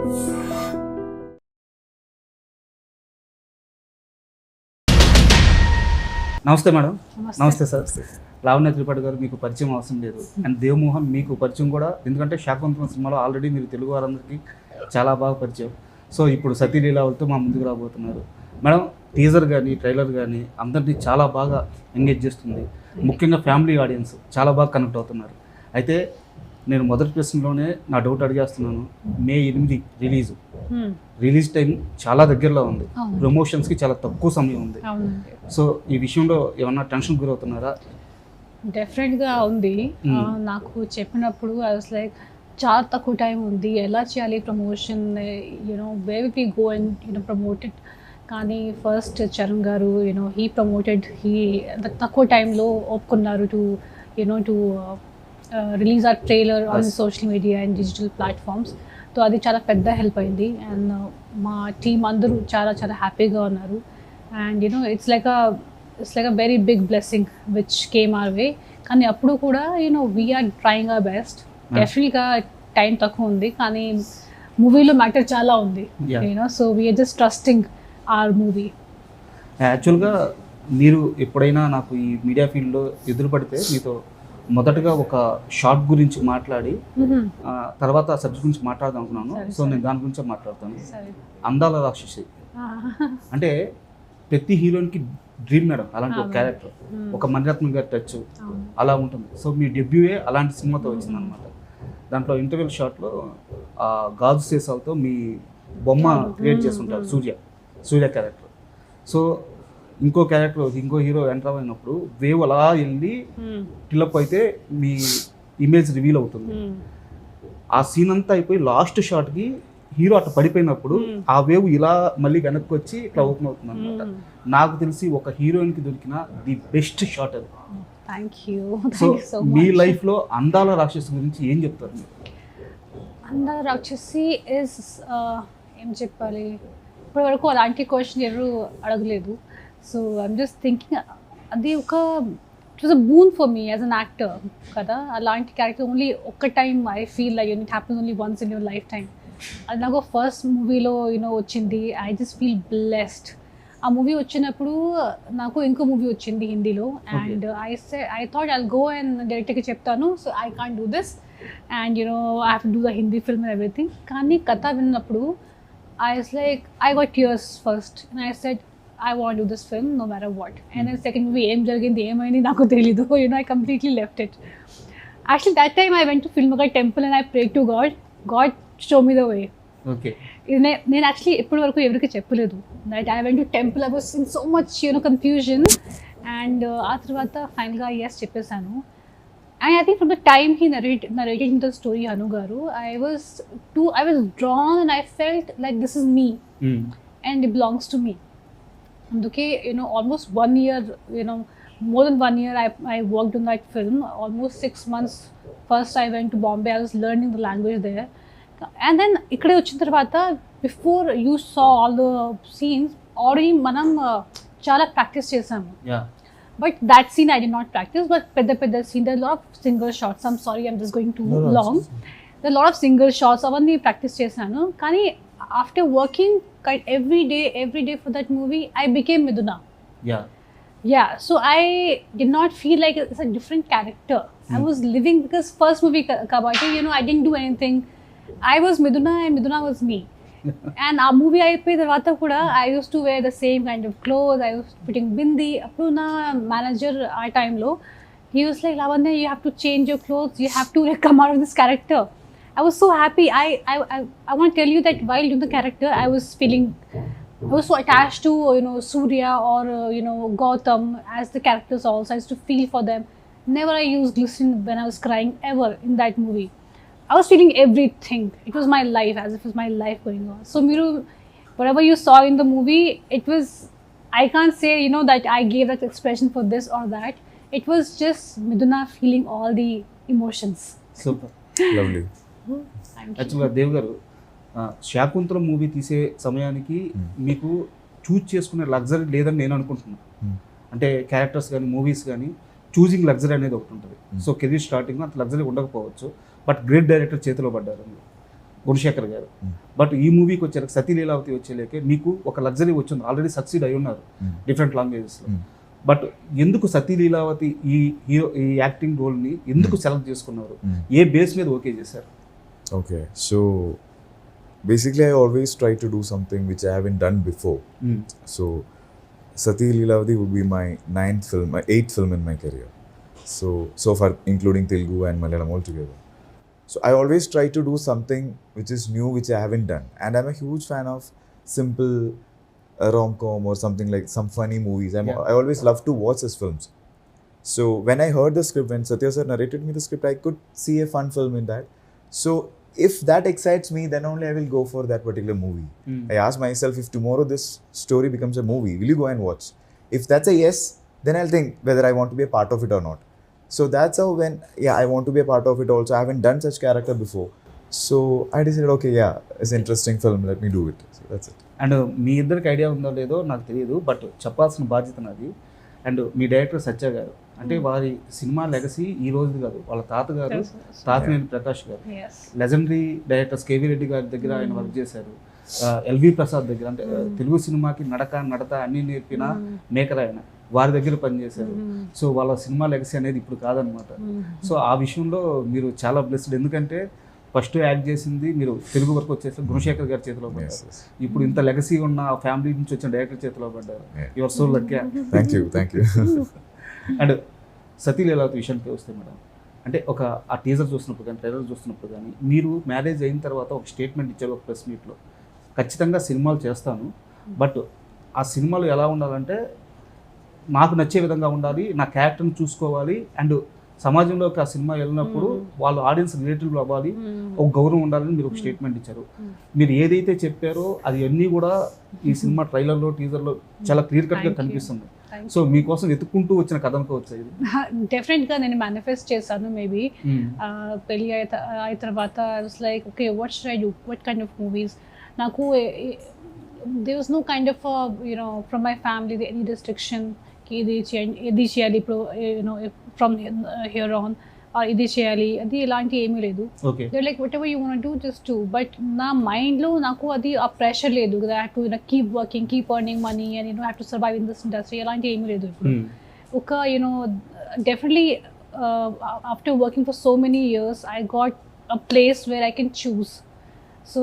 నమస్తే మేడం. నమస్తే సార్. లావణ్య త్రిపాఠి గారు మీకు పరిచయం అవసరం లేదు, అండ్ దేవమోహన్ మీకు పరిచయం కూడా, ఎందుకంటే శాకుంతలం సినిమాలో ఆల్రెడీ మీరు తెలుగు వారందరికీ చాలా బాగా పరిచయం. సో ఇప్పుడు సతీలీలావలతో మా ముందుకు రాబోతున్నారు మేడం. టీజర్ కానీ ట్రైలర్ కానీ అందరినీ చాలా బాగా ఎంగేజ్ చేస్తుంది, ముఖ్యంగా ఫ్యామిలీ ఆడియన్స్ చాలా బాగా కనెక్ట్ అవుతున్నారు. అయితే నేను మొదటి ప్రశ్నలోనే నా డౌట్ అడిగేస్తున్నాను. మే 8 రిలీజ్ టైం చాలా దగ్గరలో ఉంది, ప్రమోషన్స్కి చాలా తక్కువ సమయం ఉంది. సో ఈ విషయంలో ఏమన్నా టెన్షన్ గురవుతున్నారా? డెఫినెట్గా ఉంది. నాకు చెప్పినప్పుడు ఐ వాస్ లైక్ చాలా తక్కువ టైం ఉంది, ఎలా చేయాలి promotion, where we go and promote it. కానీ first Charan garu he promoted, తక్కువ టైంలో ఒప్పుకున్నారు to release our trailer on social media and digital platforms. So అది చాలా పెద్ద హెల్ప్ అయింది. అండ్ మా టీం అందరూ చాలా చాలా హ్యాపీగా ఉన్నారు. And it's like a very big blessing which came our way. కానీ అప్పుడు కూడా వీఆర్ ట్రయింగ్ అవర్ బెస్ట్. డెఫినెట్గా టైం తక్కువ ఉంది, కానీ మూవీలో మ్యాటర్ చాలా ఉంది. So we're just trusting our movie. యాక్చువల్గా మీరు ఎప్పుడైనా నాకు ఈ మీడియా ఫీల్డ్లో ఎదురుపడితే మీతో మొదటగా ఒక షార్ట్ గురించి మాట్లాడి తర్వాత ఆ సబ్జెక్ట్ గురించి మాట్లాడదాం అనుకున్నాను. సో నేను దాని గురించే మాట్లాడతాను. అందాల రాక్షసి అంటే ప్రతి హీరోయిన్కి డ్రీమ్ మేడం, అలాంటి ఒక క్యారెక్టర్, ఒక మణిరత్నం గారి టచ్ అలా ఉంటుంది. సో మీ డెబ్యూయే అలాంటి సినిమాతో వచ్చింది అనమాట. దాంట్లో ఇంటర్వెల్ షాట్లో గాజు సీసాలతో మీ బొమ్మ క్రియేట్ చేస్తుంటారు, సూర్య క్యారెక్టర్. సో ఇంకో హీరో ఎంటర్ అయినప్పుడు వేవ్ అలా వెళ్ళి టిల్లప్ అయితే మీ ఇమేజ్ రివీల్ అవుతుంది. ఆ సీన్ అంతా అయిపోయి లాస్ట్ షాట్కి హీరో అట్లా పడిపోయినప్పుడు ఆ వేవ్ ఇలా మళ్ళీ వెనక్కి వచ్చి ఇట్లా ఓపెన్ అవుతుంది అనమాట. నాకు తెలిసి ఒక హీరోయిన్కి దొరికిన ది బెస్ట్ షాట్ అది. సో మీ లైఫ్లో అందాల రాక్షసి గురించి ఏం చెప్తారు మీరు? అందాల రాక్షసి ఇస్ ఏం చెప్పాలి, ఇప్పటి వరకు అలాంటి క్వశ్చన్ ఎవరు అడగలేదు. సో ఐమ్ జస్ట్ థింకింగ్, అది it was a boon for me as an actor కదా. అలాంటి క్యారెక్టర్ ఓన్లీ ఒక్క time I feel like it happens only once in your life time. అది నాకు ఫస్ట్ మూవీలో వచ్చింది. I just feel blessed. ఆ movie వచ్చినప్పుడు నాకు ఇంకో మూవీ వచ్చింది హిందీలో, and I thought I'll go and డైరెక్టర్కి చెప్తాను, so I can't do this and I have to do the Hindi film and everything. కానీ కథ విన్నప్పుడు I was like, I got tears first, and I said, I want to do this film no matter what. And then second movie, em jarigindi emaini naku telidu. I completely left it. Actually, that time I went to Filmnagar temple and I prayed to God. God, show me the way. Okay. నేను actually ఇప్పటి వరకు ఎవరికి చెప్పలేదు that I went to temple. I was in so much confusion. And ఆ తర్వాత ఫైనల్గా yes చెప్పేశాను. And I think from the time he narrated the story, Hanu Garu, I was drawn and I felt like this is me and it belongs to me. Okay, almost 1 year, more than 1 year I worked on that film. Almost 6 months. First I went to Bombay, I was learning the language there. And then ikkade vachin tarvata, before you saw all the scenes, already manam chala practice chesamu. Yeah. But that scene I did not practice, but pedda scene, there are a lot of single shots. I'm sorry, I'm just going too long. There are a lot of single shots. Avanni practice chesanu. Kani after working every day for that movie, I became Miduna. Yeah. So I did not feel like it's a different character. I was living, because first movie kabati, I didn't do anything. I was Miduna and Miduna was me. And ఆ movie అయిపోయిన తర్వాత కూడా I use to wear the same kind of cloth. I use putting bindi. అప్పుడు నా manager ఆ టైంలో he was like, Lavanya, you have to change your clothes, you have to come out of this character. I was so happy. I want to tell you that while doing the character, I was so attached to Surya or Gautam as the characters also. I used to feel for them. Never I used glycerin when I was crying ever in that movie. I was feeling everything. It was my life, as if it was my life going on. So Miru, whatever you saw in the movie, it was, I can't say that I gave that expression for this or that. It was just Miduna feeling all the emotions. Super. Lovely. Actually, Dev garu, Shaakuntalam movie తీసే సమయానికి మీకు choose చేసుకునే luxury లేదని నేను అనుకుంటున్నాను. అంటే characters కానీ movies కానీ చూజింగ్ లగ్జరీ అనేది ఒకటి ఉంటుంది. సో కెరీర్ స్టార్టింగ్ అంత లగ్జరీ ఉండకపోవచ్చు, బట్ గ్రేట్ డైరెక్టర్ చేతిలో పడ్డారు. గుణశేఖర్ గారు. బట్ ఈ మూవీకి వచ్చారు సతీ లీలావతి వచ్చేలేకే మీకు ఒక లగ్జరీ వచ్చింది, ఆల్రెడీ సక్సీడ్ అయి ఉన్నారు డిఫరెంట్ లాంగ్వేజెస్లో. బట్ ఎందుకు సతీ లీలావతి ఈ యాక్టింగ్ రోల్ని ఎందుకు సెలెక్ట్ చేసుకున్నారు, ఏ బేస్ మీద ఓకే చేశారు? Okay, so basically I always try to do something which I haven't done before. So Sati Leelavati would be my 8th film in my career. So far including Telugu and Malayalam altogether. So I always try to do something which is new, which I haven't done. And I'm a huge fan of simple rom-com or something like some funny movies. I always love to watch his films. So when I heard the script, when Satya sir narrated me the script, I could see a fun film in that. So if that excites me, then only I will go for that particular movie. I ask myself, if tomorrow this story becomes a movie, will you go and watch? If that's a yes, then I'll think whether I want to be a part of it or not. So that's how I want to be a part of it also. I haven't done such character before. So I decided, okay, it's an interesting film, let me do it. So that's it. And మీ ఇద్దరికి idea ఉందో లేదో నాకు తెలియదు, but చెప్పాల్సిన బాధ్యత నాది. And me director సత్య గారు అంటే వారి సినిమా లెగసీ ఈ రోజు కాదు, వాళ్ళ తాతగారు తాతినేని ప్రకాష్ గారు లెజెండరీ డైరెక్టర్స్ కేవీ రెడ్డి గారి దగ్గర ఆయన వర్క్ చేశారు. ఎల్వి ప్రసాద్ దగ్గర అంటే తెలుగు సినిమాకి నడత అన్నీ నేర్పిన మేకర్ ఆయన, వారి దగ్గర పనిచేశారు. సో వాళ్ళ సినిమా లెగసీ అనేది ఇప్పుడు కాదనమాట. సో ఆ విషయంలో మీరు చాలా బ్లెస్డ్, ఎందుకంటే ఫస్ట్ యాక్ట్ చేసింది మీరు తెలుగు వరకు వచ్చేసి గుణశేఖర్ గారి చేతిలో పడ్డారు. ఇప్పుడు ఇంత లెగసీ ఉన్న ఫ్యామిలీ నుంచి వచ్చిన డైరెక్టర్ చేతిలో పడ్డారు. Your so lucky. Thank you. And Sathi Leelavathi విషయానికి వస్తే మేడం, అంటే ఆ టీజర్ చూసినప్పుడు కానీ ట్రైలర్ చూసినప్పుడు కానీ మీరు మ్యారేజ్ అయిన తర్వాత ఒక స్టేట్మెంట్ ఇచ్చారు ఒక ప్రెస్ మీట్లో, ఖచ్చితంగా సినిమాలు చేస్తాను, బట్ ఆ సినిమాలు ఎలా ఉండాలంటే నాకు నచ్చే విధంగా ఉండాలి, నా క్యారెక్టర్ని చూసుకోవాలి, అండ్ సమాజంలోకి ఆ సినిమా వెళ్ళినప్పుడు వాళ్ళు ఆడియన్స్ రిలేటివ్ అవ్వాలి, ఒక గౌరవం ఉండాలని మీరు ఒక స్టేట్మెంట్ ఇచ్చారు. మీరు ఏదైతే చెప్పారో అది అన్నీ కూడా ఈ సినిమా ట్రైలర్లో టీజర్లో చాలా క్లియర్ కట్గా కనిపిస్తుంది. సో మీకోసం వెతుక్కుంటూ వచ్చిన కథ అనుకోవచ్చు ఇది. డెఫినెట్గా నేను మేనిఫెస్ట్ చేశాను. మేబీ పెళ్ళి అయిన తర్వాత I was like, okay what should I do, what kind of movies. నాకు there was no kind of from my family any restriction ఇది చేయాలి ఇప్పుడు ఫ్రమ్ హియర్ ఆన్, ఇది చేయాలి, అది ఇలాంటి ఏమీ లేదు. Like what ever you want do just do. But నా మైండ్లో నాకు అది ఆ ప్రెషర్ లేదు కదా, have to keep working, keep earning money and have to survive in this industry, అలాంటి ఏమీ లేదు ఇప్పుడు. ఒక definitely after working for so many years I got a place where I can choose. So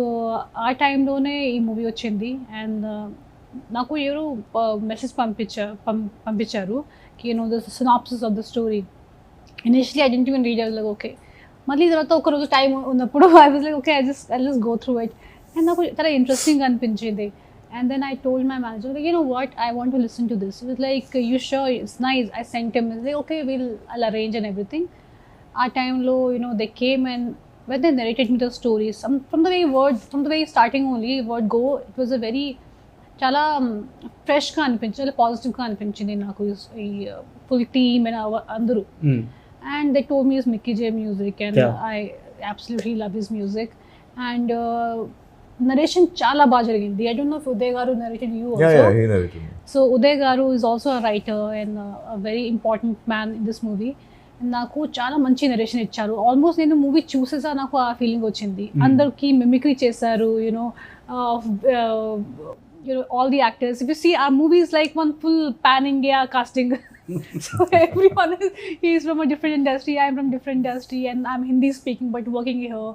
ఆ టైంలోనే ఈ మూవీ వచ్చింది. And నాకు ఎవరు మెసేజ్ పంపించారు the synopsis of the story. Initially I didn't even read. I was like okay. మళ్ళీ తర్వాత ఒకరోజు టైం ఉన్నప్పుడు I was like okay I just go through it. And నాకు చాలా ఇంట్రెస్టింగ్ అనిపించింది. And then I told my manager, like, you know what, I want to listen to this. He was like, you sure? It's nice. I sent him. He's like, okay, I'll arrange and everything. Our time low, they came and when they narrated me the stories, from the very starting only, word go, it was a very చాలా ఫ్రెష్గా అనిపించింది, చాలా పాజిటివ్గా అనిపించింది నాకు ఈ full team and అందరూ. And they told me is Mickey J music and I absolutely love his music. And narration చాలా బాగా జరిగింది. I don't know if Uday garu narrated you also. So Uday garu is also a writer and a very important man in this movie. నాకు చాలా మంచి narration ఇచ్చారు. Almost నేను movie చూసేసా నాకు ఆ ఫీలింగ్ వచ్చింది. అందరికి మిమిక్రీ చేశారు, all the actors. If you see, our movie is like one full pan-India casting. So everyone is from a different industry. I'm from different industry and I'm Hindi speaking but working here.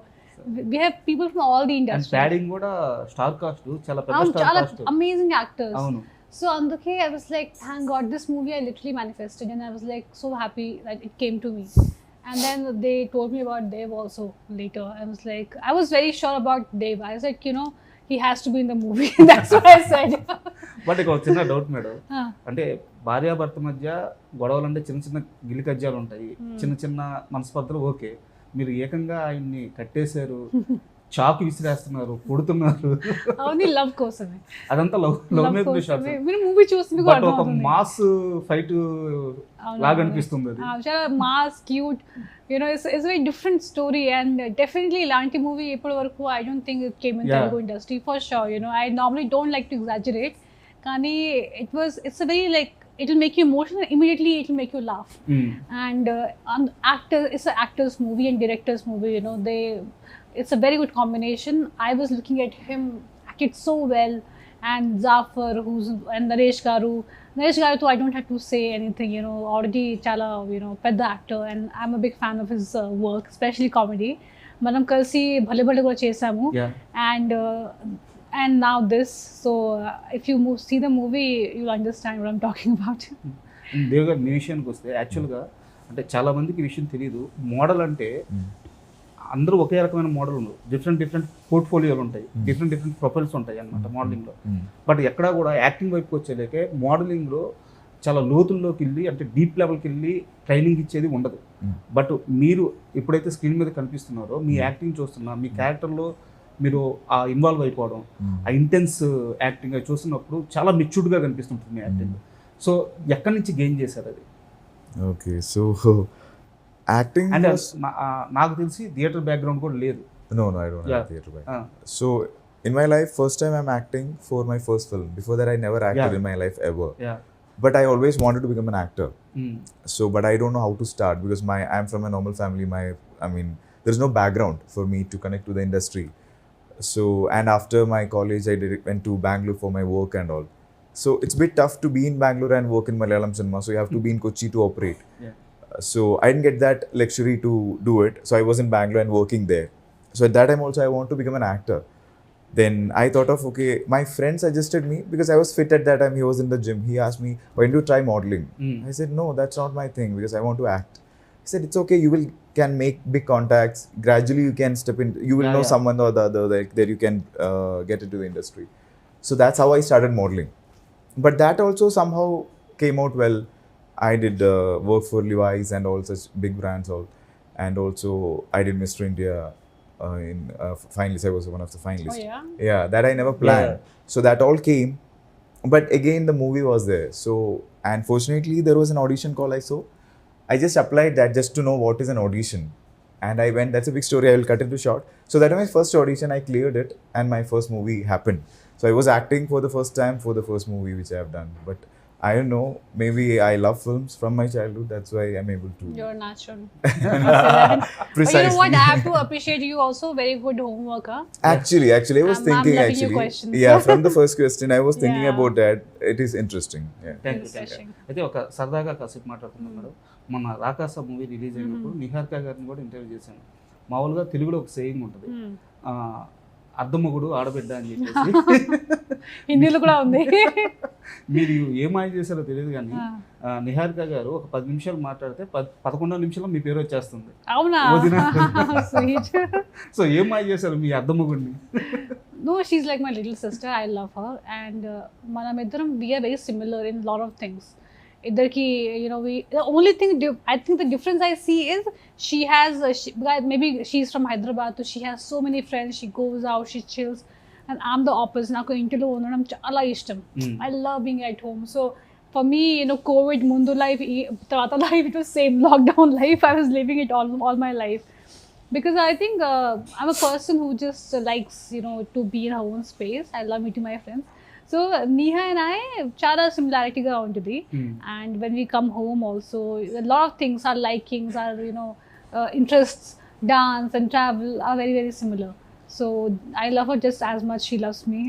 We have people from all the industries. And padding kuda star cast, chala pedda star cast. Amazing actors. Avunu. So anduke I was like, thank God this movie I literally manifested and I was like so happy that it came to me. And then they told me about Dev also later. I was like, I was very sure about Dev. I was like, he has to be in the movie. That's what I said. But ఒక చిన్న doubt madam, అంటే భార్యాభర్త మధ్య గొడవలు అంటే చిన్న చిన్న గిలికజ్జాలు ఉంటాయి, చిన్న చిన్న మనస్పర్ధలు. ఓకే, మీరు ఏకంగా ఆయన్ని కట్టేశారు, చాకు విసిరేస్తున్నారు, కొడుతున్నారు. అవును, లవ్ కోసమే. అదంతా లవ్ మీద షాట్స్. మీరు మూవీ చూసి బట్ ఒక మాస్ ఫైట్ లాగా అనిపిస్తుంది అది. చాలా mass, cute, it's a very different story and definitely ilanti movie ippadu varaku I don't think it came in Telugu industry for sure. I normally don't like to exaggerate, kani it's a very like, it will make you emotional, immediately it will make you laugh. And it's an actor's movie and director's movie. it's a very good combination. I was looking at him acted so well, and Zafar, and Naresh Garu, too, I don't have to say anything, you know, already chala, you know, pedda actor, and I'm a big fan of his work, especially comedy. Manam kalsi bhale bhale kuda chesamu, Yeah. and now this. So if you see the movie, you'll understand what I'm talking about. Dev garu మీ విషయానికి వస్తే యాక్చువల్గా అంటే చాలా మందికి ఈ విషయం తెలియదు. మోడల్ అంటే అందరూ ఒకే రకమైన మోడల్ ఉండదు, డిఫరెంట్ పోర్ట్ఫోలియోలు ఉంటాయి, డిఫరెంట్ ప్రొఫైల్స్ ఉంటాయి అన్నమాట మోడలింగ్లో. బట్ ఎక్కడా కూడా యాక్టింగ్ వైపుకి వచ్చేలేకే మోడలింగ్లో చాలా లోతుల్లోకి వెళ్ళి అంటే డీప్ లెవెల్కి వెళ్ళి ట్రైనింగ్ ఇచ్చేది ఉండదు. బట్ మీరు ఎప్పుడైతే స్క్రీన్ మీద కనిపిస్తున్నారో మీ యాక్టింగ్ చూస్తున్నా, మీ క్యారెక్టర్లో మీరు ఆ ఇన్వాల్వ్ అయిపోవడం, ఆ ఇంటెన్స్ యాక్టింగ్ అది చూస్తున్నప్పుడు చాలా మెచ్యూర్డ్గా కనిపిస్తుంటుంది మీ యాక్టింగ్. సో ఎక్కడి నుంచి గెయిన్ చేశారు అది? ఓకే, సో యాక్టింగ్ అంటే నాకు తెలిసి థియేటర్ బ్యాక్గ్రౌండ్ కూడా లేదు. No, I don't have theatre background. So in my life, first time I'm acting for my first film. Before that, I never acted in my life ever. Yeah. But I always wanted to become an actor. So, but I don't know how to start because I'm from a normal family. There's no background for me to connect to the industry. So, and after my college, went to Bangalore for my work and all. So it's a bit tough to be in Bangalore and work in Malayalam cinema. So you have to be in Kochi to operate. Yeah. So I didn't get that luxury to do it. So I was in Bangalore and working there. So at that time also I want to become an actor. Then I thought of, okay, my friend suggested me because I was fit at that time. He was in the gym. He asked me, why don't you try modeling? I said, no, that's not my thing because I want to act. He said, it's okay. You can make big contacts. Gradually you can step in. You will know someone or the other that you can get into the industry. So that's how I started modeling. But that also somehow came out well. I did work for Levi's and all such big brands all. And also I did Mr. India in finalists. I was one of the finalists. Oh, yeah? Yeah, that I never planned. So that all came. But again, the movie was there. So, and fortunately, there was an audition call I saw. I just applied that just to know what is an audition. And I went, that's a big story, I will cut it to short. So that was my first audition, I cleared it, and my first movie happened. So I was acting for the first time for the first movie which I have done. But I don't know, maybe I love films from my childhood, that's why I'm able to. You're natural. Precisely. But you know what, I have to appreciate you also, very good homework. Huh? Actually, I was I'm thinking loving your questions. Yeah, from the first question, I was thinking Yeah. about that. It is interesting. Yeah. Thank you. Refreshing. అయితే ఒక సరదాగా కాసేపు మాట్లాడుతున్నాం madam. మొన్న రాకాస movie release అయినప్పుడు నిహారిక గారిని కూడా interview చేశాను. మామూలుగా తెలుగులో ఒక సేయింగ్ ఉంటుంది, అర్ధమొగుడు ఆడబిడ్డ అని చెప్పేసి. హిందీలో కూడా ఉంది. మీరు ఏం మాయ చేశారో తెలియదు కానీ నిహారిక గారు ఒక 10 నిమిషాలు మాట్లాడితే 11వ నిమిషంలో మీ పేరు వచ్చేస్తుంది. అవునా? Sweet. సో ఏం మాయ చేశారు మీ అర్ధమొగుడిని? No, she's like my little sister. I love her, and manamiddaram we are very similar in a lot of things. Idarki, you know, the only thing I think the difference I see is she has maybe she's from Hyderabad, so she has so many friends. She goes out, she chills, and I'm the opposite. Naku intilo undadam chaala ishtam. I love being at home. So for me, you know, COVID mundu life, tarvata life, it was same lockdown life. I was living it all my life. Because I think I'm a person who just likes, you know, to be in her own space. I love meeting my friends. So Neha and I, chala similarity ga untadi. And when we come home also, a lot of things, our likings, our, you know, interests, dance and travel are very, very similar. So I love her just as much she loves me.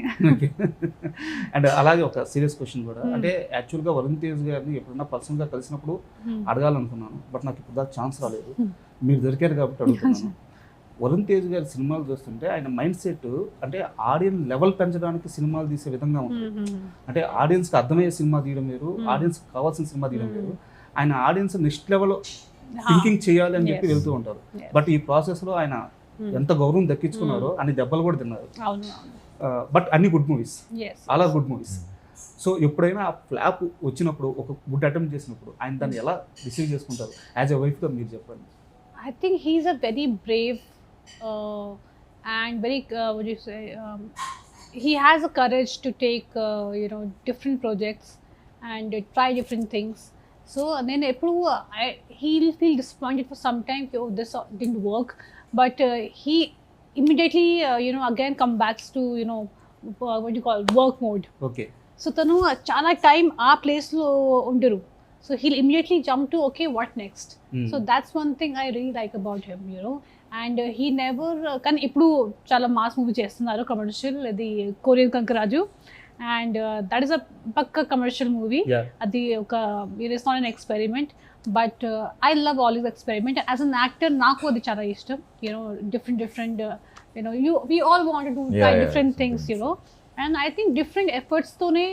And అలాగే ఒక serious question కూడా, అంటే యాక్చువల్గా వరుణ్ తేజ్ గారిని ఎప్పుడన్నా పర్సనల్గా కలిసినప్పుడు అడగాలనుకున్నాను, but నాకు ఇప్పుడు దాకా ఛాన్స్ రాలేదు. మీరు దొరికారు కాబట్టి అడుగుతున్నాను. వరుణ్ తేజ్ గారి సినిమాలు చూస్తుంటే ఆయన మైండ్ సెట్ అంటే ఆడియన్స్ లెవెల్ పెంచడానికి సినిమాలు తీసే విధంగా ఉంటుంది. అంటే ఆడియన్స్కి అర్థమయ్యే సినిమా తీయడం వేరు, ఆడియన్స్కి కావాల్సిన సినిమా తీయడం వేరు. ఆయన ఆడియన్స్ నెక్స్ట్ లెవెల్ థింకింగ్ చేయాలి అని చెప్పి వెళ్తూ ఉంటారు. బట్ ఈ ప్రాసెస్లో ఆయన ఎంత గౌరవం దక్కించుకున్నారో అన్ని దెబ్బలు కూడా తిన్నారు. బట్ అన్ని గుడ్ మూవీస్, అలా గుడ్ మూవీస్. సో ఎప్పుడైనా ఆ ఫ్లాప్ వచ్చినప్పుడు, ఒక గుడ్ అటెంప్ట్ చేసినప్పుడు ఆయన దాన్ని ఎలా రిసీవ్ చేసుకుంటారు? యాజ్ ఎ వైఫ్గా మీరు చెప్పండి. I think he's a very brave and very what do you say, he has a courage to take you know, different projects and try different things. So then he'll feel disappointed for some time, oh this didn't work, but he immediately you know, again come back to, you know, what do you call, work mode. Okay. So tanu చాలా time ఆ place లో ఉండరు. So he'll immediately jump to, okay, what next? So that's one thing I really like about him, you know. And he never, కానీ ఇప్పుడు చాలా mass movie చేస్తున్నారు commercial, అది Korean Kanakaraju, and that is a pakka commercial movie. అది ఒక it is not an experiment, but I love all this experiment. As an actor నాకు అది చాలా ఇష్టం. You know different we all want to do try different things, you know, and I think different efforts tone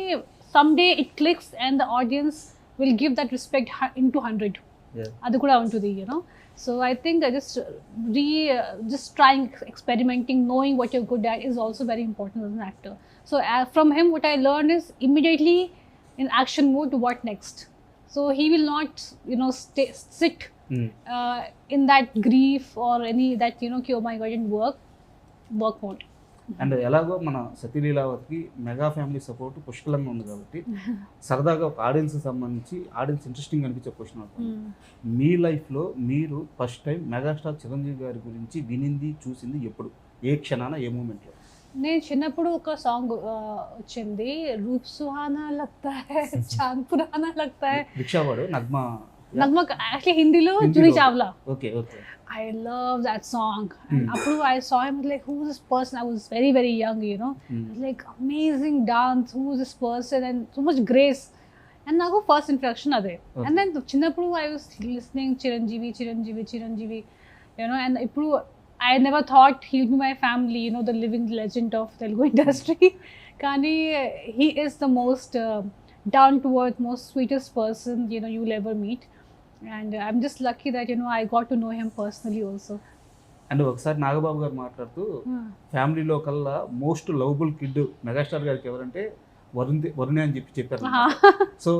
someday it clicks and the audience will give that respect into 100. Adu kuda untudi, you know. So I think just trying, experimenting, knowing what you're good at is also very important as an actor. So from him what I learned is immediately in action mode, what next. So he will not, you know, sit in that grief or any that, you know, oh my god, it didn't work mode. And ఎలాగో మన సతీ లీలావతికి mega family support పుష్కలంగా ఉంది కాబట్టి సరదాగా ఒక ఆడియన్స్కి సంబంధించి audience interesting అనిపించే క్వశ్చన్ అవుతుంది. మీ లైఫ్లో మీరు ఫస్ట్ టైం మెగాస్టార్ చిరంజీవి గారి గురించి వినింది చూసింది ఎప్పుడు, ఏ క్షణాన, ఏ మూమెంట్లో? నేను చిన్నప్పుడు ఒక సాంగ్ వచ్చింది, రూప్ సుహానా లగ్తా హై చాంద్ పురానా లగ్తా హై, రిక్షావాడు నగ్మా యాక్చువల్లీ హిందీలో Juhi Chawla. Okay okay. I love that song. And apru I saw him like, who is this person? I was very, very young, you know. Like amazing dance, who is this person, and so much grace. And nago first introduction ade. And then chinnappudu I was listening Chiranjeevi, you know, and ippudu I never thought he'll be my family, you know, the living legend of Telugu industry. Kani he is the most down to earth, most sweetest person, you know, you'll ever meet. And I'm just lucky that, you know, I got to know him personally also. And ఒకసారి నాగబాబు గారు మాట్లాడుతూ ఫ్యామిలీలో కల్లా most lovable kid megastar గారికి ఎవరంటే వరుణే అని చెప్పారు. So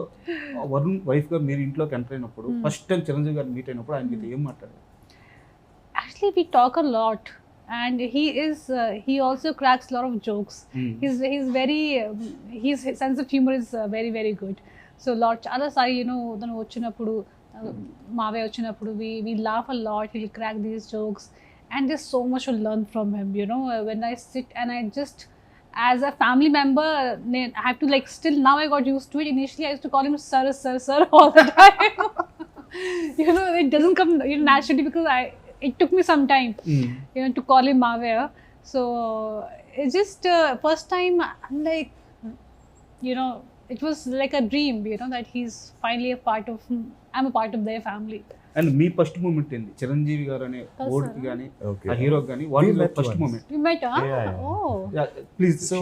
Varun wife గా మీరు ఇంట్లోకి ఎంటర్ అయినప్పుడు ఫస్ట్ టైం చిరంజీవి గారు మీట్ అయినప్పుడు ఆయన మీతో ఏం మాట్లాడారు? Actually we talk a lot, and he also cracks a lot of jokes. He's very his sense of humor is very, very good. So lot చాలా సారి, you know, తను వచ్చినప్పుడు మావే వచ్చినప్పుడు we laugh a lot, he'll crack these jokes, and there's so much to learn from him, you know. When I sit and I just, as a family member, I have to like, still now I got used to it. Initially I used to call him sir all the time. You know, it doesn't come, you know, naturally, because it took me some time, you know, to call him Mavya. So it's just first time I'm like, you know, it was like a dream, you know, that he's finally I'm a part of their family. And మీ first moment ఏంది చిరంజీవి గారు అనే వర్డ్కి కానీ ఆ హీరోకి కానీ? What is the first moment? We met, huh? Oh. Yeah, please. So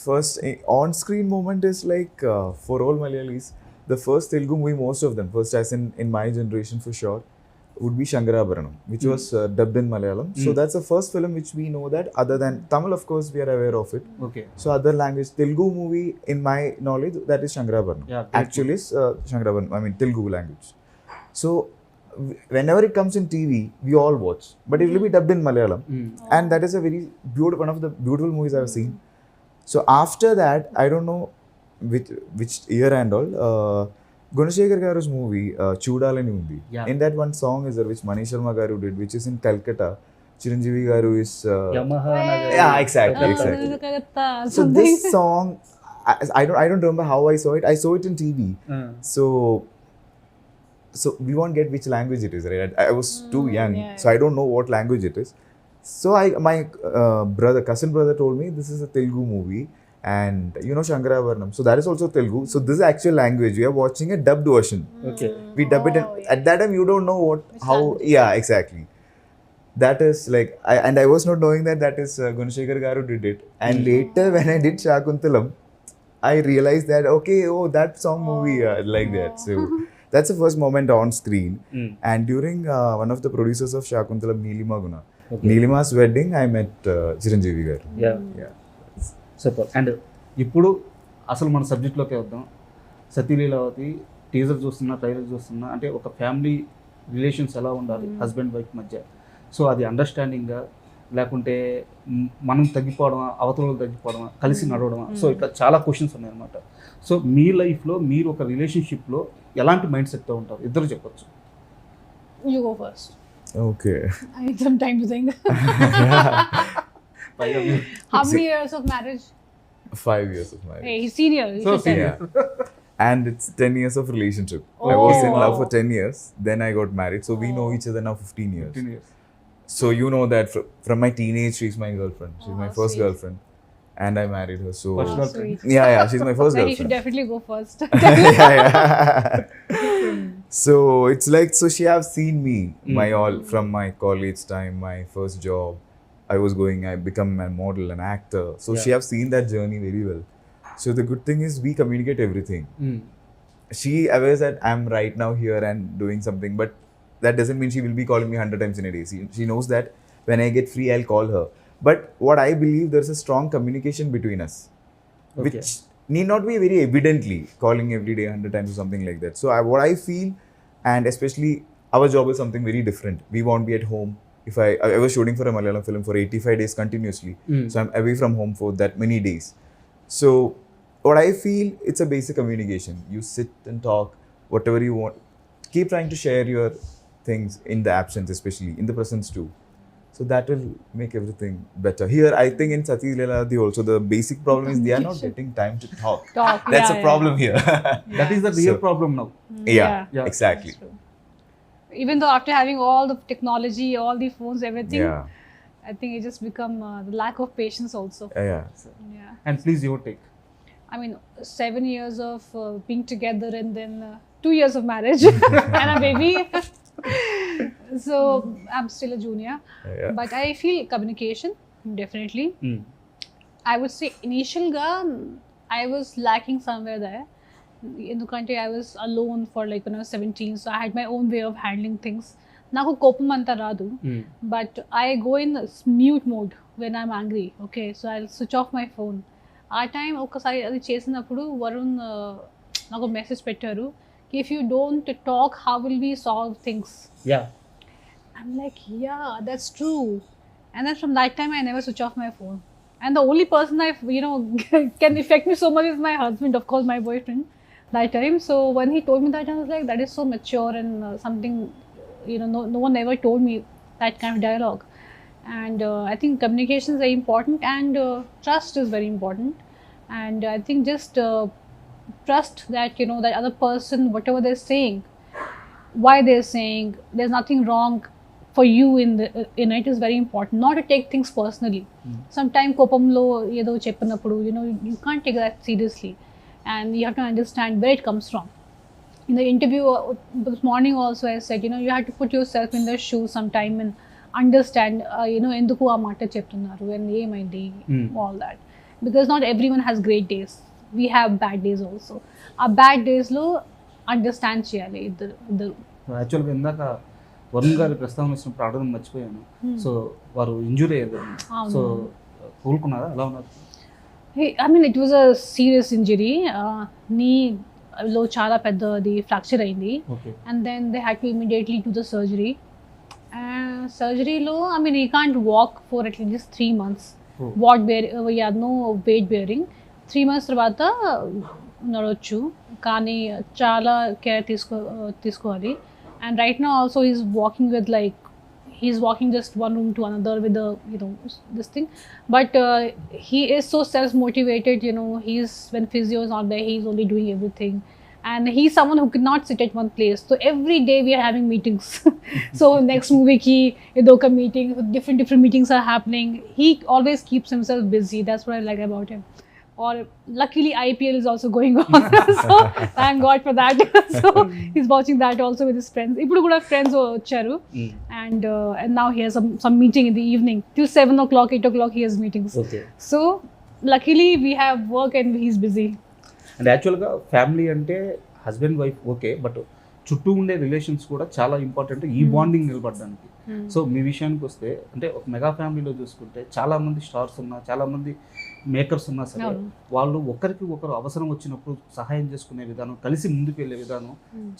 first on screen moment is like for all Malayalis, the first Telugu movie, most of them, first as in my generation for sure, would be Shankarabaranam, which was dubbed in Malayalam. So that's the first film which we know that, other than Tamil, of course, we are aware of it. Okay. So other language, Telugu movie, in my knowledge, that is Shankarabaranam. Yeah, actually is Shankarabaranam, I mean Telugu language. So whenever it comes in TV, we all watch, but it will be dubbed in Malayalam. And that is a very beautiful, one of the beautiful movies I've seen. So after that, I don't know which year and all, Gunashekhar Garu's movie, Chudalani undi. In that one song is there which Manish Sharma Garu did, which is in Calcutta. Chiranjeevi Garu is Yamaha. Yeah, exactly. So this song, I don't remember how I saw it. I saw it in TV. So we won't get which language it is, right? I was too young, so I don't know what language it is. So my cousin brother told me this is a Telugu movie, and you know Shankarabaranam, so that is also Telugu. So this is actual language. We are watching a dubbed version. Okay. We dub it at that time. You don't know how. Yeah, exactly. That is like, I was not knowing that is Gunashekhar Garu did it. And later when I did Shakuntalam, I realized that that song movie like that. So that's the first moment on screen. And during one of the producers of Shakuntalam, Neelima Guna, Neelima's wedding, I met Chiranjeevi Garu. Yeah. Super. And ఇప్పుడు అసలు మన సబ్జెక్ట్లోకి వద్దాం. సతీ Leelavathi teaser చూస్తున్నా, trailer చూస్తున్నా, అంటే ఒక family relations ఎలా ఉండాలి హస్బెండ్ వైఫ్ మధ్య, సో అది అండర్స్టాండింగ్గా లేకుంటే మనం తగ్గిపోవడమా, అవతల తగ్గిపోవడమా, కలిసి నడవడమా, సో ఇట్లా చాలా క్వశ్చన్స్ ఉన్నాయన్నమాట. సో మీ లైఫ్లో మీరు ఒక రిలేషన్షిప్లో ఎలాంటి మైండ్ సెట్తో ఉంటారు? ఇద్దరు చెప్పొచ్చు. You go first. Okay. I need some time to think. How many years of marriage? 5 years of marriage. Hey, he's senior. So senior. Yeah. And it's 10 years of relationship. I was in love for 10 years. Then I got married. So we know each other now 15 years. 15 years. So you know that from my teenage, she's my girlfriend. She's my first Sweet. girlfriend, and I married her. So First Oh, girlfriend. sweet. yeah, she's my first Then he should girlfriend. definitely go first. yeah. So it's like, so she have seen me, my all from my college time, my first job. I become a model, an actor. So she Yeah. have seen that journey very well. So the good thing is we communicate everything. She aware that I'm right now here and doing something, but that doesn't mean she will be calling me 100 times in a day. She knows that when I get free, I'll call her. But what I believe, there's a strong communication between us, Okay. which need not be very evidently calling every day 100 times or something like that. So what I feel, and especially our job is something very different. We won't be at home. If I was shooting for a Malayalam film for 85 days continuously. So I'm away from home for that many days. So what I feel, it's a basic communication. You sit and talk, whatever you want. Keep trying to share your things in the absence, especially in the presence too. So that will make everything better. Here, I think in Sati Leelavati also, the basic problem is they are not getting time to talk. That's a problem here. That is the real So- problem now. Yeah, exactly. That's true. Even though after having all the technology, all the phones, everything, Yeah, I think it just become the lack of patience also. yeah. Yeah. And please, your take. I mean, 7 years of being together and then 2 years of marriage and a baby. So I'm still a junior. Yeah. But I feel communication, definitely. I would say initial I was lacking somewhere there. In the country, I was alone for like when I was 17, so I had my own way of handling things. Naku kopam anta radu, but I go in mute mode when I'm angry. Okay, so I'll switch off my phone. ఆ time ఒకసారి అది చేసినప్పుడు వరుణ్ నాకు message పెట్టారు, if you don't talk how will we solve things. Yeah. I'm like, yeah, that's true. And then from that time, I never switch off my phone. And the only person can affect me so much is my husband, of course, my boyfriend, that time. So when he told me that, I was like, that is so mature and something, no one ever told me that kind of dialogue. And I think communication is very important, and trust is very important. And I think just trust that, that other person, whatever they're saying, why they're saying, there's nothing wrong for you in it is very important. Not to take things personally. Sometimes kopamlo edo cheppinappudu, you can't take that seriously, and you have to understand where it comes from. In the interview this morning also, I said, you have to put yourself in their shoes sometime and understand, enduku aa maata cheptunnaru and emaindi, all that. Because not everyone has great days. We have bad days also. Our bad days lo understand cheyali iddaru. యాక్చువల్గా ఇందాక వరుణ్ గారి ప్రస్తావన వచ్చినప్పుడు అడగడం మర్చిపోయాను. So వారు injury అయ్యారు. So కోలుకున్నారా, ఎలా ఉన్నారు? I mean, it was a serious injury. Knee-lo చాలా పెద్దది ఫ్రాక్చర్ అయింది. Okay. And then they had to immediately do the surgery. Surgery-lo, I mean, he can't walk for at least 3 months. No weight bearing. 3 months తర్వాత నడవచ్చు, కానీ చాలా care తీసుకోవాలి. And right now also he's walking just one room to another with the this thing, but he is so self-motivated. When physio is not there, he's only doing everything, and he's someone who could not sit at one place. So every day we are having meetings. So next week idoka meeting, different meetings are happening. He always keeps himself busy. That's what I like about him. Or luckily IPL is also going on. So thank God for that. So he's watching that also with his friends. Ippudu kuda friends vacharu, and now he has some meeting in the evening till 7 o'clock, 8 o'clock he has meetings. Okay. So luckily we have work and he's busy. And యాక్చువల్గా family అంటే husband wife okay, but చుట్టూ ఉండే relations కూడా చాలా important ఈ bonding నిలబడడానికి. So మీ విషయానికి వస్తే, అంటే ఒక మెగా ఫ్యామిలీలో చూసుకుంటే చాలామంది స్టార్స్ ఉన్నా, చాలామంది మేకర్స్ ఉన్నా సరే, వాళ్ళు ఒకరికి ఒకరు అవసరం వచ్చినప్పుడు సహాయం చేసుకునే విధానం, కలిసి ముందుకు వెళ్ళే విధానం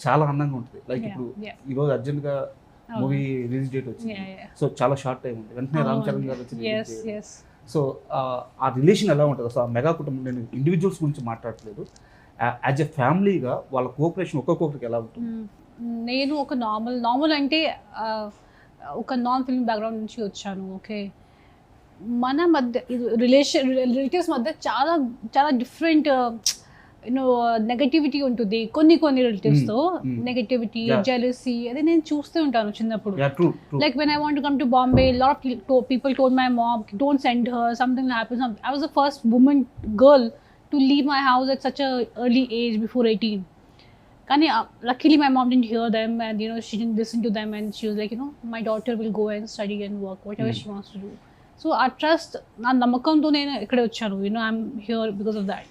చాలా అందంగా ఉంటుంది. లైక్ ఇప్పుడు ఈరోజు అర్జెంట్గా మూవీ రిలీజ్ డేట్ వచ్చింది. సో చాలా షార్ట్ టైం ఉంది, వెంటనే రామ్ చరణ్ గారు వచ్చి సో ఆ రిలేషన్ ఎలా ఉంటుంది? సో ఆ మెగా కుటుంబం, నేను ఇండివిజువల్స్ గురించి మాట్లాడట్లేదు, యాజ్ ఎ ఫ్యామిలీగా వాళ్ళ కోఆపరేషన్ ఒక్కొక్కరికి ఎలా ఉంటుంది? నేను ఒక నార్మల్ అంటే ఒక నాన్ ఫిల్మ్ బ్యాక్గ్రౌండ్ నుంచి వచ్చాను. ఓకే, మన మధ్య రిలేటివ్స్ మధ్య చాలా చాలా డిఫరెంట్ నెగటివిటీ ఉంటుంది కొన్ని రిలేటివ్స్ తో నెగటివిటీ జెలసీ అది నేను చూస్తూ ఉంటాను చిన్నప్పుడు. Like when I want to come to Bombay, a lot of people told my mom, don't send her, something will happen. I was the first girl to leave my house at such a early age, before 18. కానీ luckily my mom didn't hear them, and she didn't listen to them, and she was like, my daughter will go and study and work whatever she wants to do. So ఆ trust, నా నమ్మకంతో నేను ఇక్కడే వచ్చాను. I'm here because of that.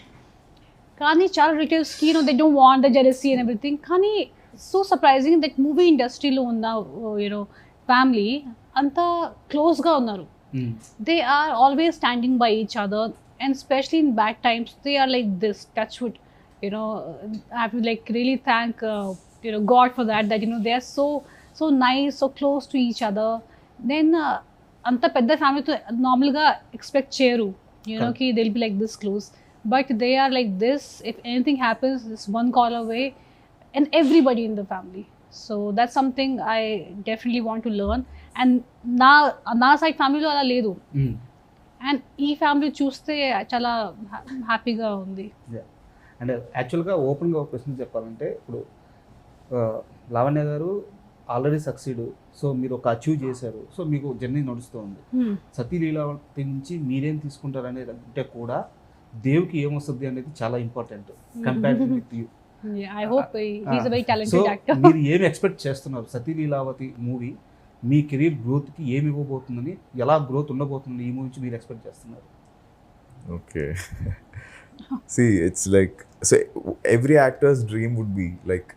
కానీ చాలా రిలేటివ్స్కి they don't want the jealousy and everything. కానీ సో సర్ప్రైజింగ్ దట్ మూవీ ఇండస్ట్రీలో ఉన్న ఫ్యామిలీ అంతా క్లోజ్గా ఉన్నారు. They are always standing by each other, and especially in bad times they are like this touch wood. I have to like really thank God for that they are so nice, so close to each other. Then anta pedda family to normal ga expect cheru, ki they'll be like this close, but they are like this. If anything happens, this one call away, and everybody in the family. So that's something I definitely want to learn, and na side family lo ala ledu, and ee family చూస్తే చాలా హ్యాపీగా ఉంది. And యాక్చువల్గా ఓపెన్గా ఒక question చెప్పాలంటే, ఇప్పుడు లావణ్య గారు ఆల్రెడీ సక్సీడ్, సో మీరు ఒక అచీవ్ చేశారు, సో మీకు జర్నీ నడుస్తూ ఉంది. సతీ లీలావతి నుంచి మీరేం తీసుకుంటారు అనేది అంటే కూడా దేవుకి ఏమొస్తుంది అనేది చాలా important comparison with you. I hope he's a very talented actor. మీరు ఏమి ఎక్స్పెక్ట్ చేస్తున్నారు సతీ లీలావతి మూవీ మీ కెరీర్ గ్రోత్కి ఏమి ఇవ్వబోతుందని, ఎలా గ్రోత్ ఉండబోతుంది ఈ మూవీ నుంచి మీరు ఎక్స్పెక్ట్ చేస్తున్నారు? Okay, see, it's like, so every actor's dream would be like,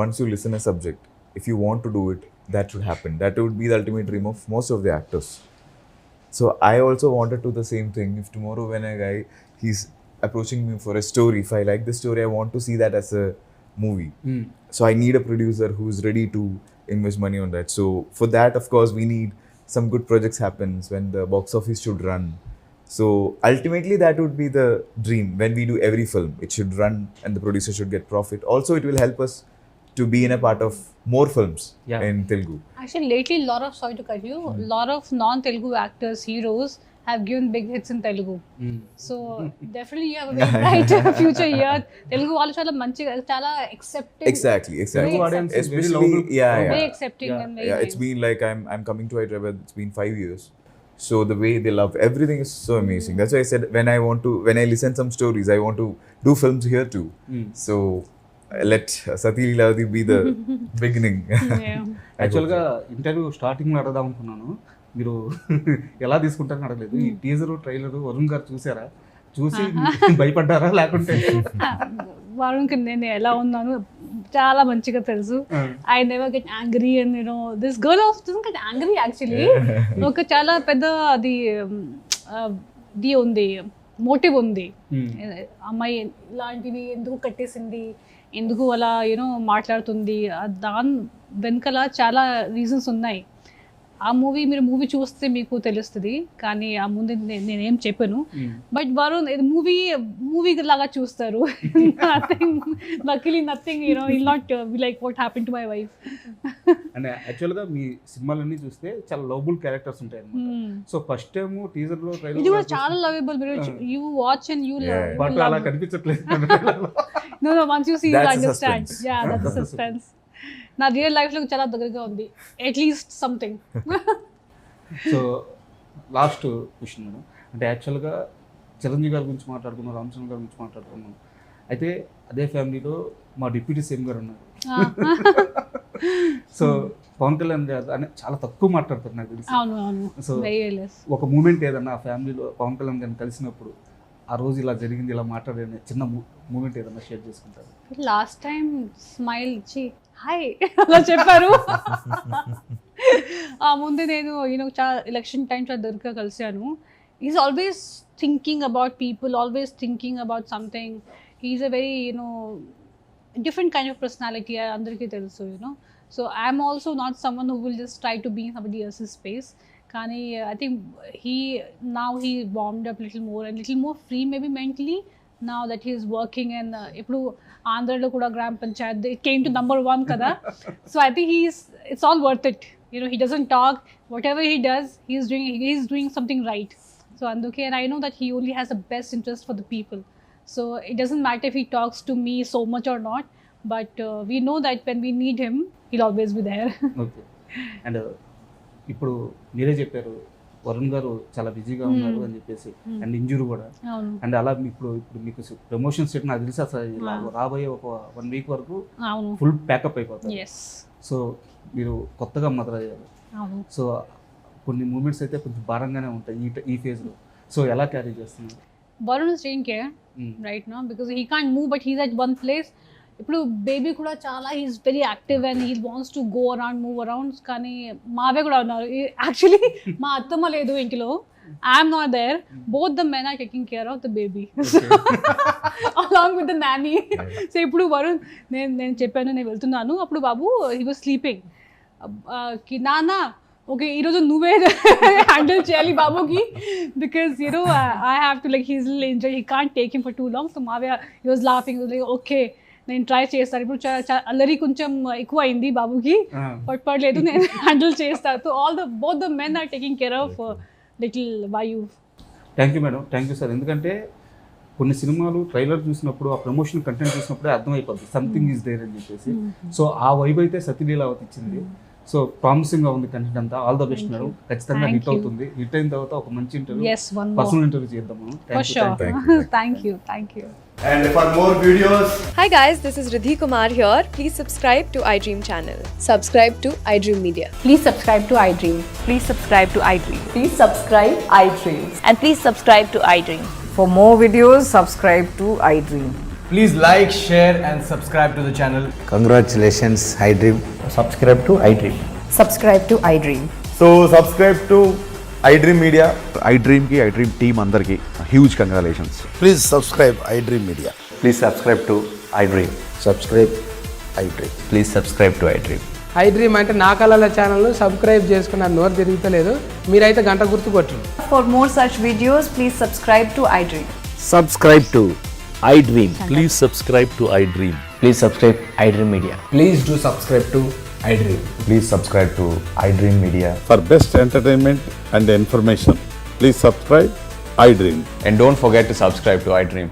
once you listen a subject, if you want to do it, that should happen. That would be the ultimate dream of most of the actors. So I also wanted to do the same thing. If tomorrow when a guy, he's approaching me for a story, if I like the story, I want to see that as a movie. So I need a producer who's ready to invest money on that. So for that, of course, we need some good projects happens when the box office should run. So ultimately that would be the dream. When we do every film, it should run and the producer should get profit. Also it will help us to be in a part of more films in Telugu. Actually lately sorry to cut you, lot of non-Telugu actors, heroes have given big hits in Telugu. So definitely you have a very bright future here. Telugu వాళ్ళు చాలా మంచిగా, చాలా accepting. Exactly. Telugu audience is very Especially, very accepting and very nice. It's been like I'm coming to Hyderabad, it's been 5 years. So the way they love everything is so amazing. That's why I said when I listen some stories, I want to do films here too. So let Sati Leelavati be the beginning. యాక్చువల్గా interview స్టార్టింగ్లో అడగదాం అనుకున్నాను, మీరు ఎలా తీసుకుంటారని అడగలేదు. ఈ teaser trailer Varun గారు చూసారా? చూసి భయపడ్డారా? లేకుంటే వరుణ్కి నేను ఎలా ఉన్నాను చాలా మంచిగా తెలుసు. I never get angry, and this girl also doesn't get angry actually. ఒక చాలా పెద్ద అది ఉంది, మోటివ్ ఉంది. అమ్మాయి ఇలాంటివి ఎందుకు కట్టేసింది, ఎందుకు అలా మాట్లాడుతుంది, దాని వెనకాల చాలా రీజన్స్ ఉన్నాయి. ఆ మీరు మూవీ చూస్తే మీకు తెలుస్తుంది, కానీ ఆ ముందు నేనేం చెప్పాను. బట్ వరుణ్ మూవీ లాగా చూస్తారు. Nothing will not be like what happen to my wife. And యాక్చువల్గా మీ సినిమాలన్నీ చూస్తే చాలా లవబుల్ క్యారెక్టర్స్ ఉంటాయి అన్నమాట. సో ఫస్ట్ టైం టీజర్ లో ఇది కూడా చాలా lovable. You watch and you love, but అలా కనిపించట్లేదు. No once you see you understand. Yeah, that's suspense. నా రియల్ లైఫ్లో చాలా దగ్గరగా ఉంది, at least something. So last question madam, అంటే యాక్చువల్గా చిరంజీవి గారి గురించి మాట్లాడుకున్నాం, రామచంద్ర గారి గురించి మాట్లాడుకున్నాం. అయితే అదే ఫ్యామిలీలో మా డిప్యూటీ సీఎం గారు ఉన్నారు. సో పవన్ కళ్యాణ్ గారు అని చాలా తక్కువ మాట్లాడతారు నాకు తెలిసి. సో ఒక మూమెంట్ ఏదన్నా ఆ ఫ్యామిలీలో పవన్ కళ్యాణ్ గారిని కలిసినప్పుడు, ఆ రోజు ఇలా జరిగింది, ఇలా మాట్లాడే చిన్న మూమెంట్ ఏదన్నా షేర్ చేసుకుంటారు? లాస్ట్ టైం స్మైల్ ఇచ్చి హాయ్ అలా చెప్పారు. ఆ ముందు నేను చాలా ఎలక్షన్ టైం చాలా దగ్గరగా కలిసాను. Is always thinking about people, always thinking about something. Is a very different kind of personality, అందరికీ తెలుసు. So I'm also not someone who will just try to be in somebody else's space. కానీ I think he warmed up little more and little more free maybe mentally now that he is working. And ఇప్పుడు ఆంధ్రలో కూడా గ్రామ Panchayat it came to number 1 కదా. So I think it's all worth it. He doesn't talk, whatever he does he is doing something right. So అందుకే, and I know that he only has the best interest for the people. So it doesn't matter if he talks to me so much or not, but we know that when we need him, he'll always be there. Okay. And ఇప్పుడు మీరే చెప్పారు వరుణ్ గారు చాలా బిజీగా ఉన్నారు అని చెప్పేసి, and injury కూడా. అవును. అండ్ అలా ఇప్పుడు మీకు ప్రమోషన్స్ సెట్ నాకు తెలిసి అసలు ఇలా రాబోయే ఒక 1 వీక్ వరకు అవును. ఫుల్ ప్యాకప్ అయిపోతారు. Yes. సో మీరు కొత్తగా మదర్ అయ్యారు. అవును. సో కొన్ని మూమెంట్స్ అయితే కొంచెం భారంగానే ఉంటాయి ఈ ఫేజ్లో. సో ఎలా క్యారీ చేస్తున్నారు? Varun is taking care right now because he can't move, but he's at one place. ఇప్పుడు బేబీ కూడా చాలా he's very active and he wants to go around move around. కానీ మావే కూడా ఉన్నారు. యాక్చువల్లీ మా అత్తమ్మ లేదు ఇంట్లో, I'm not there. Both the men are taking care of the baby along with the nanny. So ఇప్పుడు వరుణ్ నేను చెప్పాను నేను వెళ్తున్నాను, అప్పుడు బాబు హీ వాజ్ స్లీపింగ్. నాన్న ఓకే ఈరోజు నువ్వే హ్యాండిల్ చేయాలి బాబుకి, because I have to like he's enjoy, he can't take him for too long. So maybe he was laughing like okay నేను ట్రై చేస్తాను. ఇప్పుడు అల్లరి కొంచెం ఎక్కువ అయింది బాబుకి, బట్ పర్లేదు నేను హ్యాండిల్ చేస్తాను. So both the men are taking care of little Vayu. Thank you madam, thank you sir. ఎందుకంటే కొన్ని సినిమాలు ట్రైలర్ చూసినప్పుడు ఆ ప్రమోషన్ కంటెంట్ చూసినప్పుడే అర్థమైపోద్ది సంథింగ్ ఈజ్ దేర్ అని చెప్పేసి. సో ఆ వైబ్ అయితే సతీలీలావతి ఇచ్చింది. సో ప్రామిసింగ్ గా ఉంది కంటెంట్ అంతా. All the best madam. ఖచ్చితంగా హిట్ అవుతుంది. హిట్ అయిన తర్వాత ఒక మంచి ఇంటర్వ్యూ, పర్సనల్ ఇంటర్వ్యూ చేద్దాం మనం. Thank you. And for more videos, Hi guys, this is Riddhi Kumar here. Please subscribe to iDream channel. Subscribe to iDream Media. Please subscribe to iDream. Please subscribe to iDream. Please subscribe iDream. And please subscribe to iDream. For more videos, subscribe to iDream. please like, share and subscribe to the channel. Congratulations, iDream. Subscribe to iDream. Subscribe to iDream. So subscribe to iDream Media. iDream ki iDream team andarki huge congratulations. Please subscribe iDream Media. Please subscribe to iDream. Subscribe iDream. Please subscribe to iDream. iDream అంటే నా కళల channel subscribe చేసుకున్న నోరు తిరుగుతలేదు, మీరైతే గంట గుర్తు కొట్టండి. For more such videos, please subscribe to iDream. Subscribe to iDream. Please subscribe to iDream. Please subscribe iDream Media. Please do subscribe to iDream. Please subscribe to iDream Media. For best entertainment and information, please subscribe iDream. And don't forget to subscribe to iDream.